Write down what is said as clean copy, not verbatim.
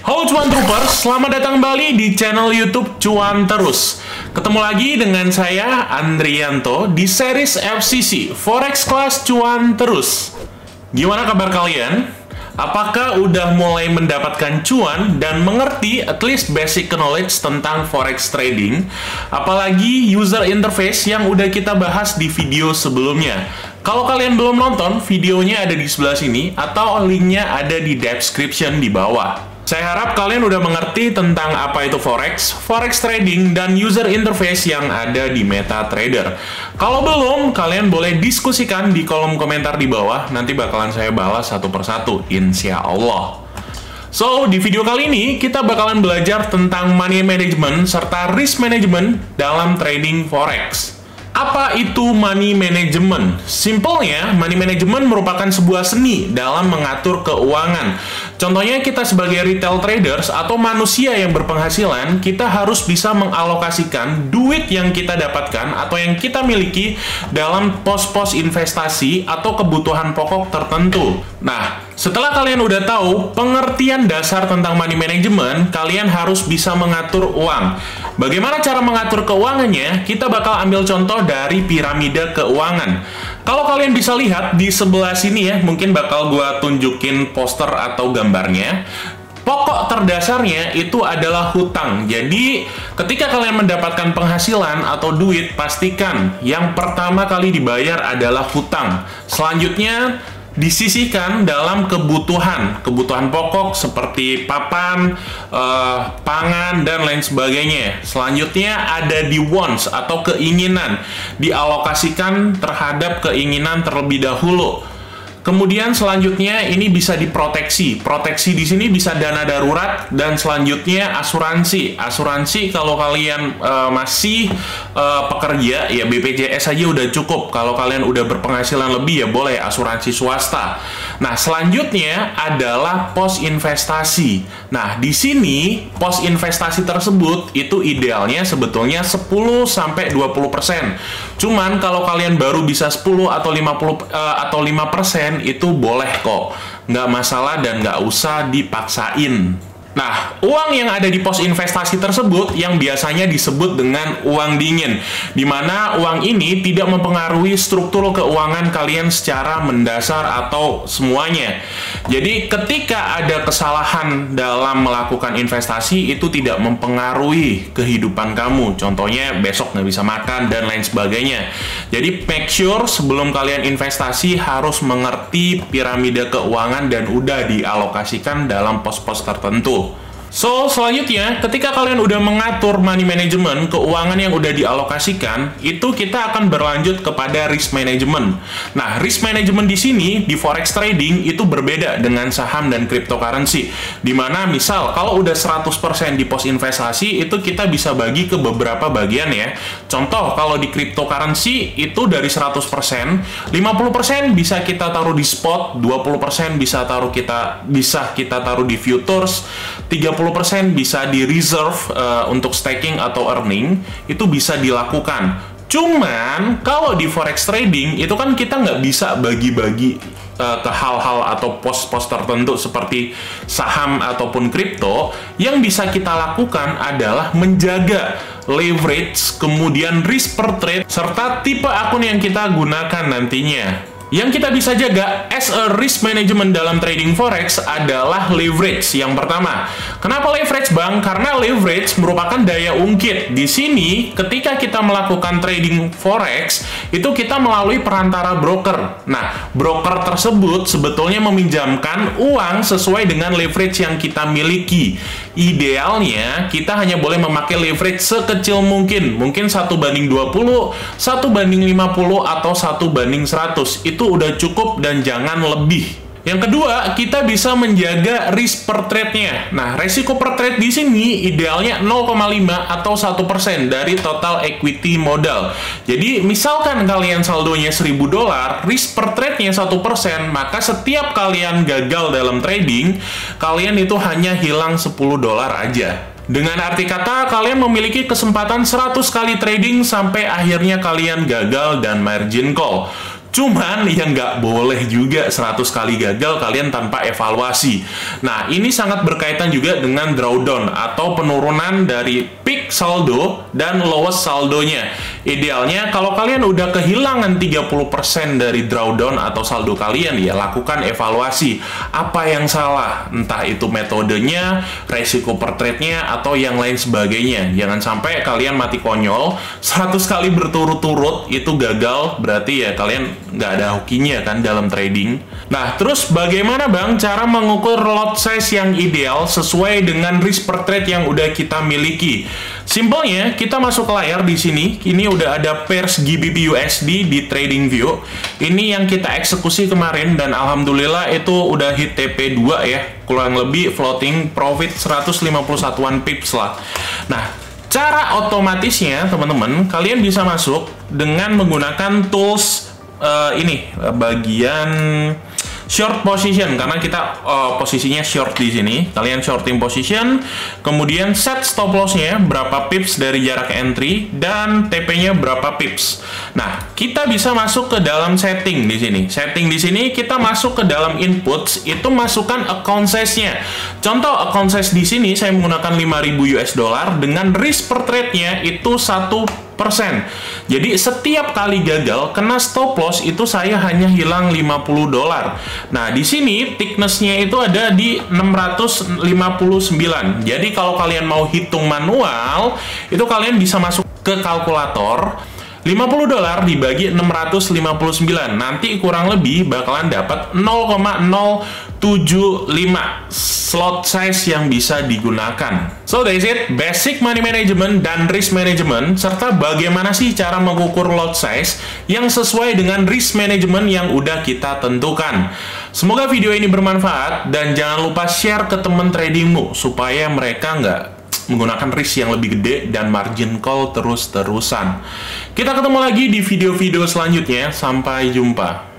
Halo Cuan Troopers, selamat datang kembali di channel YouTube Cuan Terus. Ketemu lagi dengan saya, Andrianto, di series FCC, Forex Class Cuan Terus. Gimana kabar kalian? Apakah udah mulai mendapatkan cuan dan mengerti at least basic knowledge tentang forex trading? Apalagi user interface yang udah kita bahas di video sebelumnya. Kalau kalian belum nonton, videonya ada di sebelah sini atau linknya ada di description di bawah. Saya harap kalian udah mengerti tentang apa itu forex, forex trading, dan user interface yang ada di MetaTrader. Kalau belum, kalian boleh diskusikan di kolom komentar di bawah, nanti bakalan saya balas satu persatu, insya Allah. So, di video kali ini, kita bakalan belajar tentang money management serta risk management dalam trading forex. Apa itu money management? Simpelnya, money management merupakan sebuah seni dalam mengatur keuangan. Contohnya, kita sebagai retail traders atau manusia yang berpenghasilan, kita harus bisa mengalokasikan duit yang kita dapatkan atau yang kita miliki dalam pos-pos investasi atau kebutuhan pokok tertentu. Nah, setelah kalian udah tahu pengertian dasar tentang money management, kalian harus bisa mengatur uang. Bagaimana cara mengatur keuangannya? Kita bakal ambil contoh dari piramida keuangan. Kalau kalian bisa lihat di sebelah sini ya, mungkin bakal gua tunjukin poster atau gambarnya. Pokok terdasarnya itu adalah hutang. Jadi, ketika kalian mendapatkan penghasilan atau duit, pastikan yang pertama kali dibayar adalah hutang. Selanjutnya, disisihkan dalam kebutuhan pokok seperti papan, pangan, dan lain sebagainya. Selanjutnya ada di wants atau keinginan, dialokasikan terhadap keinginan terlebih dahulu. Kemudian selanjutnya ini bisa diproteksi. Proteksi di sini bisa dana darurat, dan selanjutnya asuransi. Asuransi kalau kalian masih pekerja ya BPJS saja udah cukup. Kalau kalian udah berpenghasilan lebih ya boleh asuransi swasta. Nah, selanjutnya adalah pos investasi. Nah, di sini pos investasi tersebut itu idealnya sebetulnya 10 sampai 20%. Cuman kalau kalian baru bisa 10 atau 5% itu boleh kok, nggak masalah dan nggak usah dipaksain. Nah, uang yang ada di pos investasi tersebut yang biasanya disebut dengan uang dingin, di mana uang ini tidak mempengaruhi struktur keuangan kalian secara mendasar atau semuanya. Jadi, ketika ada kesalahan dalam melakukan investasi, itu tidak mempengaruhi kehidupan kamu. Contohnya, besok nggak bisa makan, dan lain sebagainya. Jadi, make sure sebelum kalian investasi harus mengerti piramida keuangan dan udah dialokasikan dalam pos-pos tertentu. So, selanjutnya, ketika kalian udah mengatur money management, keuangan yang udah dialokasikan, itu kita akan berlanjut kepada risk management. Nah, risk management di sini, di forex trading, itu berbeda dengan saham dan cryptocurrency. Dimana, misal, kalau udah 100% di pos investasi, itu kita bisa bagi ke beberapa bagian ya. Contoh, kalau di cryptocurrency, itu dari 100%, 50% bisa kita taruh di spot, 20% bisa kita taruh di futures, 30% bisa di reserve untuk staking atau earning, itu bisa dilakukan. Cuman, kalau di forex trading, itu kan kita nggak bisa bagi-bagi ke hal-hal atau pos-pos tertentu seperti saham ataupun kripto. Yang bisa kita lakukan adalah menjaga leverage, kemudian risk per trade, serta tipe akun yang kita gunakan nantinya. Yang kita bisa jaga as a risk management dalam trading forex adalah leverage yang pertama. Kenapa leverage, Bang? Karena leverage merupakan daya ungkit. Di sini, ketika kita melakukan trading forex, itu kita melalui perantara broker. Nah, broker tersebut sebetulnya meminjamkan uang sesuai dengan leverage yang kita miliki. Idealnya, kita hanya boleh memakai leverage sekecil mungkin. Mungkin 1:20, 1:50, atau 1:100. Itu udah cukup dan jangan lebih. Yang kedua, kita bisa menjaga risk per trade-nya. Nah, resiko per trade di sini idealnya 0,5 atau 1% dari total equity modal. Jadi, misalkan kalian saldonya $1.000, risk per trade-nya 1%, maka setiap kalian gagal dalam trading, kalian itu hanya hilang $10 aja. Dengan arti kata, kalian memiliki kesempatan 100 kali trading sampai akhirnya kalian gagal dan margin call. Cuman yang nggak boleh juga 100 kali gagal kalian tanpa evaluasi. Nah, ini sangat berkaitan juga dengan drawdown atau penurunan dari peak saldo dan lowest saldonya. Idealnya kalau kalian udah kehilangan 30% dari drawdown atau saldo kalian, ya lakukan evaluasi. Apa yang salah? Entah itu metodenya, resiko per trade-nya, atau yang lain sebagainya. Jangan sampai kalian mati konyol 100 kali berturut-turut itu gagal, berarti ya kalian nggak ada hokinya kan dalam trading. Nah, terus bagaimana Bang cara mengukur lot size yang ideal sesuai dengan risk per trade yang udah kita miliki? Simpelnya, kita masuk ke layar di sini. Ini udah ada pairs GBP USD di TradingView. Ini yang kita eksekusi kemarin dan alhamdulillah itu udah hit TP2 ya. Kurang lebih floating profit 151 pips lah. Nah, cara otomatisnya teman-teman, kalian bisa masuk dengan menggunakan tools ini bagian short position, karena kita posisinya short di sini. Kalian shorting position, kemudian set stop loss-nya berapa pips dari jarak entry dan TP-nya berapa pips. Nah, kita bisa masuk ke dalam setting di sini. Setting di sini kita masuk ke dalam inputs, itu masukkan account size-nya. Contoh account size di sini saya menggunakan 5.000 US dollar dengan risk per trade-nya itu 1%. Jadi setiap kali gagal kena stop loss itu saya hanya hilang 50 dolar. Nah, di sini thickness-nya itu ada di 659. Jadi kalau kalian mau hitung manual, itu kalian bisa masuk ke kalkulator. 50 dolar dibagi 659, nanti kurang lebih bakalan dapat 0,075 slot size yang bisa digunakan. So that's it, basic money management dan risk management, serta bagaimana sih cara mengukur lot size yang sesuai dengan risk management yang udah kita tentukan. Semoga video ini bermanfaat, dan jangan lupa share ke teman tradingmu supaya mereka nggak menggunakan risk yang lebih gede dan margin call terus-terusan. Kita ketemu lagi di video-video selanjutnya. Sampai jumpa.